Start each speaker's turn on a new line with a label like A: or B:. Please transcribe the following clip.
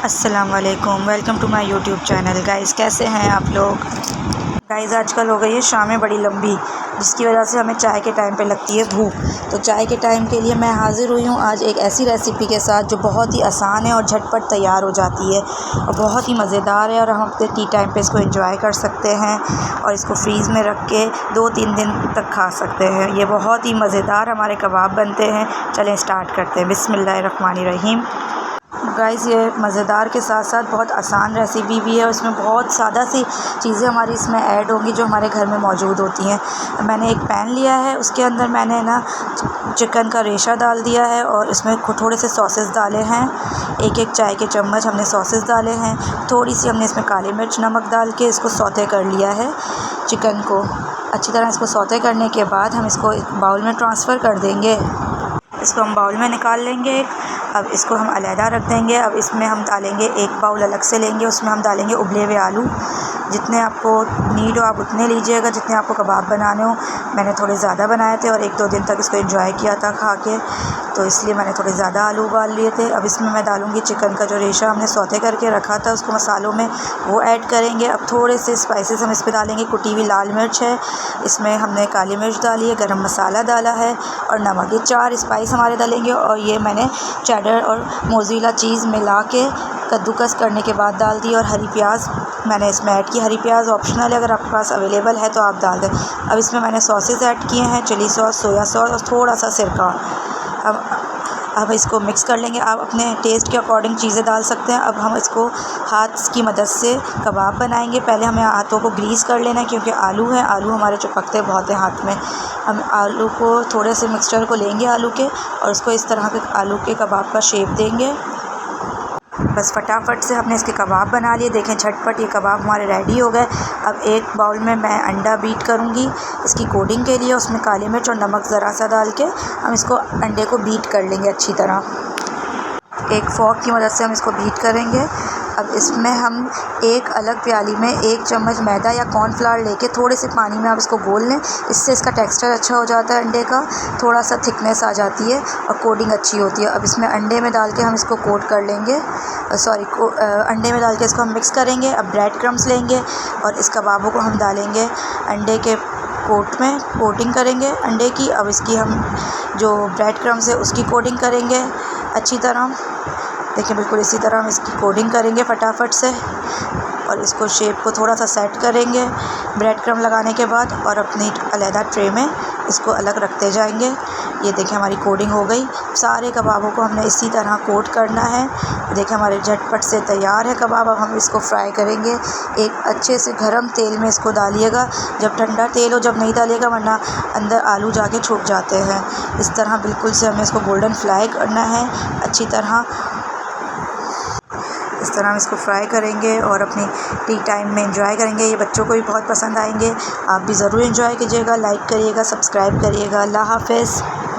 A: अस्सलाम वालेकुम, welcome to my YouTube channel. Guys कैसे हैं आप लोग। गाइस आजकल हो गई है शामें बड़ी लंबी, जिसकी वजह से हमें चाय के टाइम पे लगती है भूख। तो चाय के टाइम के लिए मैं हाज़िर हुई हूँ आज एक ऐसी रेसिपी के साथ जो बहुत ही आसान है और झटपट तैयार हो जाती है और बहुत ही मज़ेदार है, और हम अपने टी टाइम पे इसको एंजॉय कर सकते हैं और इसको फ्रीज़ में रख के 2-3 दिन तक खा सकते हैं। ये बहुत ही मज़ेदार हमारे कबाब बनते हैं। चलें स्टार्ट करते हैं। बिस्मिल्लाहिर्रहमानिर्रहीम। गाइस ये मज़ेदार के साथ साथ बहुत आसान रेसिपी भी है और इसमें बहुत सादा सी चीज़ें हमारी इसमें ऐड होंगी जो हमारे घर में मौजूद होती हैं। मैंने एक पैन लिया है, उसके अंदर मैंने ना चिकन का रेशा डाल दिया है और इसमें थोड़े से सॉसेस डाले हैं। एक चाय के चम्मच हमने सॉसेस डाले हैं। थोड़ी सी हमने इसमें काली मिर्च नमक डाल के इसको सौते कर लिया है। चिकन को अच्छी तरह इसको सौते करने के बाद हम इसको एक बाउल में ट्रांसफ़र कर देंगे। इसको हम बाउल में निकाल लेंगे। अब इसको हम अलहदा रख देंगे। अब इसमें हम डालेंगे एक बाउल अलग से लेंगे, उसमें हम डालेंगे उबले हुए आलू। जितने आपको नीड हो आप उतने लीजिएगा, जितने आपको कबाब बनाने हो। मैंने थोड़े ज़्यादा बनाए थे और 1-2 दिन तक इसको एंजॉय किया था खा के, तो इसलिए मैंने थोड़े ज़्यादा आलू उबाल लिए थे। अब इसमें मैं डालूँगी चिकन का जो रेशा हमने सौते करके रखा था उसको मसालों में, वो ऐड करेंगे। अब थोड़े से स्पाइसेस हम इस पर डालेंगे। कुटी हुई लाल मिर्च है, इसमें हमने काली मिर्च डाली है, गरम मसाला डाला है और नमक। ये 4 स्पाइस हमारे डालेंगे और ये मैंने चेडर और मोज़रेला चीज़ मिला के कद्दूकस करने के बाद डाल दी। और हरी प्याज मैंने इसमें ऐड की। हरी प्याज ऑप्शनल है, अगर आपके पास अवेलेबल है तो आप डाल दें। अब इसमें मैंने सॉसेस ऐड किए हैं, चिली सॉस, सोया सॉस और थोड़ा सा सिरका। अब इसको मिक्स कर लेंगे। आप अपने टेस्ट के अकॉर्डिंग चीज़ें डाल सकते हैं। अब हम इसको हाथ की मदद से कबाब बनाएंगे। पहले हमें हाथों को ग्रीस कर लेना है क्योंकि आलू हमारे जो पकते बहुत हैं हाथ में। हम आलू को थोड़े से मिक्सचर को लेंगे आलू के और उसको इस तरह के आलू के कबाब का शेप देंगे। बस फटाफट से हमने इसके कबाब बना लिए। देखें झटपट ये कबाब हमारे रेडी हो गए। अब एक बाउल में मैं अंडा बीट करूँगी इसकी कोटिंग के लिए। उसमें काली मिर्च और नमक ज़रा सा डाल के हम इसको अंडे को बीट कर लेंगे अच्छी तरह। एक फ़ोर्क की मदद से हम इसको बीट करेंगे। अब इसमें हम एक अलग प्याली में 1 चम्मच मैदा या कॉर्नफ्लावर लेके थोड़े से पानी में आप इसको घोल लें। इससे इसका टेक्सचर अच्छा हो जाता है, अंडे का थोड़ा सा थिकनेस आ जाती है और कोटिंग अच्छी होती है। अब इसमें अंडे में डाल के हम इसको कोट कर लेंगे। अंडे में डाल के इसको हम मिक्स करेंगे। अब ब्रेड क्रम्स लेंगे और इस कबाबों को हम डालेंगे अंडे के कोट में, कोटिंग करेंगे अंडे की। अब इसकी हम जो ब्रेड क्रम्स है उसकी कोटिंग करेंगे अच्छी तरह। देखिए बिल्कुल इसी तरह हम इसकी कोटिंग करेंगे फटाफट से और इसको शेप को थोड़ा सा सेट करेंगे ब्रेड क्रम्ब लगाने के बाद और अपनी अलहदा ट्रे में इसको अलग रखते जाएंगे। ये देखिए हमारी कोटिंग हो गई। सारे कबाबों को हमने इसी तरह कोट करना है। देखिए हमारे झटपट से तैयार है कबाब। अब हम इसको फ्राई करेंगे। एक अच्छे से गरम तेल में इसको डालिएगा, जब ठंडा तेल हो, जब नहीं डालिएगा वरना अंदर आलू जाके छूट जाते हैं। इस तरह बिल्कुल से हमें इसको गोल्डन फ्राई करना है अच्छी तरह। इस तरह हम इसको फ्राई करेंगे और अपनी टी टाइम में एंजॉय करेंगे। ये बच्चों को भी बहुत पसंद आएंगे। आप भी ज़रूर एंजॉय कीजिएगा। लाइक करिएगा, सब्सक्राइब करिएगा। अल्लाह हाफ़िज़।